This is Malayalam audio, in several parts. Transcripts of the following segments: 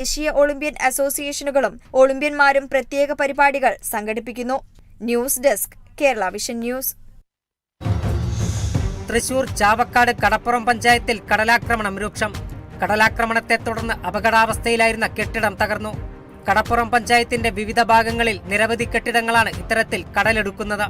ദേശീയ ഒളിമ്പ്യൻ അസോസിയേഷനുകളും ഒളിമ്പ്യന്മാരും പ്രത്യേക പരിപാടികൾ സംഘടിപ്പിക്കുന്നു. News desk, Kerala Vision News. Thrissur Chavakkad കടപ്പുറം പഞ്ചായത്തിൽ കടലാക്രമണം രൂക്ഷം. കടലാക്രമണത്തെ തുടർന്ന് അപകടാവസ്ഥയിലായിരുന്ന കെട്ടിടം തകർന്നു. കടപ്പുറം പഞ്ചായത്തിന്റെ വിവിധ ഭാഗങ്ങളിൽ നിരവധി കെട്ടിടങ്ങളാണ് ഇത്തരത്തിൽ കടലെടുക്കുന്നത്.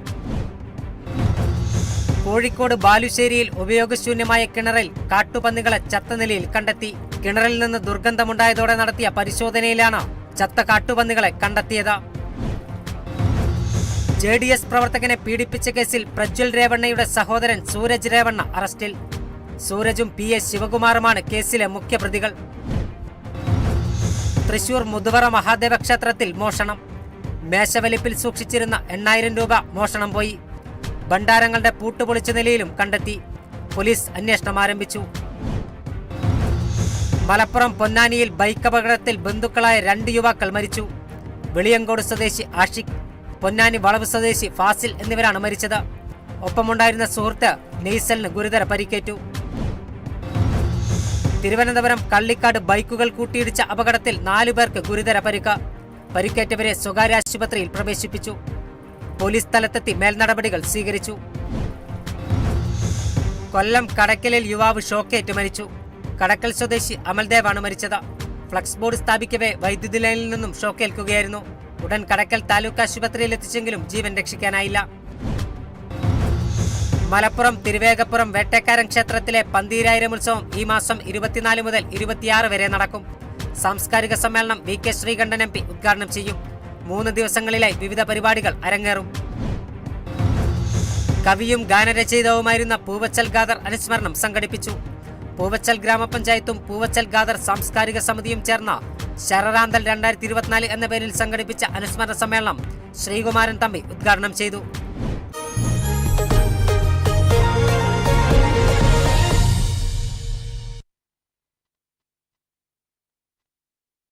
കോഴിക്കോട് ബാലുശ്ശേരിയിൽ ഉപയോഗശൂന്യമായ കിണറിൽ കാട്ടുപന്നികളെ ചത്ത നിലയിൽ കണ്ടെത്തി. കിണറിൽ നിന്ന് ദുർഗന്ധമുണ്ടായതോടെ നടത്തിയ പരിശോധനയിലാണ് ചത്ത കാട്ടുപന്നികളെ കണ്ടെത്തിയത്. JDS പ്രവർത്തകനെ പീഡിപ്പിച്ച കേസിൽ പ്രജ്വൽ രേവണ്ണയുടെ സഹോദരൻ സൂരജ് രേവണ്ണ അറസ്റ്റിൽ. സൂരജും PS ശിവകുമാറുമാണ് കേസിലെ മുഖ്യപ്രതികൾ. തൃശൂർ മുതുവറ മഹാദേവ ക്ഷേത്രത്തിൽ മോഷണം. മേശവലിപ്പിൽ സൂക്ഷിച്ചിരുന്ന 8000 രൂപ മോഷണം പോയി. ഭണ്ഡാരങ്ങളുടെ പൂട്ടുപൊളിച്ച നിലയിലും കണ്ടെത്തി. പോലീസ് അന്വേഷണം ആരംഭിച്ചു. മലപ്പുറം പൊന്നാനിയിൽ ബൈക്ക് അപകടത്തിൽ ബന്ധുക്കളായ 2 യുവാക്കൾ മരിച്ചു. വെളിയങ്കോട് സ്വദേശി ആഷിഖ്, പൊന്നാനി വളവ് സ്വദേശി ഫാസിൽ എന്നിവരാണ് മരിച്ചത്. ഒപ്പമുണ്ടായിരുന്ന സുഹൃത്ത് നെയ്സലിന് ഗുരുതര പരിക്കേറ്റു. തിരുവനന്തപുരം കള്ളിക്കാട് ബൈക്കുകൾ കൂട്ടിയിടിച്ച അപകടത്തിൽ 4 പേർക്ക് ഗുരുതര പരിക്ക്. പരിക്കേറ്റവരെ സ്വകാര്യ ആശുപത്രിയിൽ പ്രവേശിപ്പിച്ചു. പോലീസ് സ്ഥലത്തെത്തി മേൽനടപടികൾ സ്വീകരിച്ചു. കൊല്ലം കടക്കലിൽ യുവാവ് ഷോക്കേറ്റ് മരിച്ചു. കടക്കൽ സ്വദേശി അമൽദേവാണ് മരിച്ചത്. ഫ്ലക്സ് ബോർഡ് സ്ഥാപിക്കവേ വൈദ്യുതി ലൈനിൽ നിന്നും ഷോക്കേൽക്കുകയായിരുന്നു. ഉടൻ കടക്കൽ താലൂക്ക് ആശുപത്രിയിൽ എത്തിച്ചെങ്കിലും ജീവൻ രക്ഷിക്കാനായില്ല. മലപ്പുറം തിരുവേഗപ്പുറം വേട്ടക്കാരൻ ക്ഷേത്രത്തിലെ പന്തീരായിരം ഉത്സവം ഈ മാസം 24 മുതൽ 26 വരെ നടക്കും. സാംസ്കാരിക സമ്മേളനം VK ശ്രീകണ്ഠൻ MP ഉദ്ഘാടനം ചെയ്യും. 3 ദിവസങ്ങളിലായി വിവിധ പരിപാടികൾ അരങ്ങേറും. കവിയും ഗാനരചയിതാവുമായിരുന്ന പൂവച്ചൽ ഖാദർ അനുസ്മരണം സംഘടിപ്പിച്ചു. പൂവച്ചൽ ഗ്രാമപഞ്ചായത്തും പൂവച്ചൽ ഖാദർ സാംസ്കാരിക സമിതിയും ചേർന്ന ശരറാന്തൽ 2024 എന്ന പേരിൽ സംഘടിപ്പിച്ച അനുസ്മരണ സമ്മേളനം ശ്രീകുമാരൻ തമ്പി ഉദ്ഘാടനം ചെയ്തു.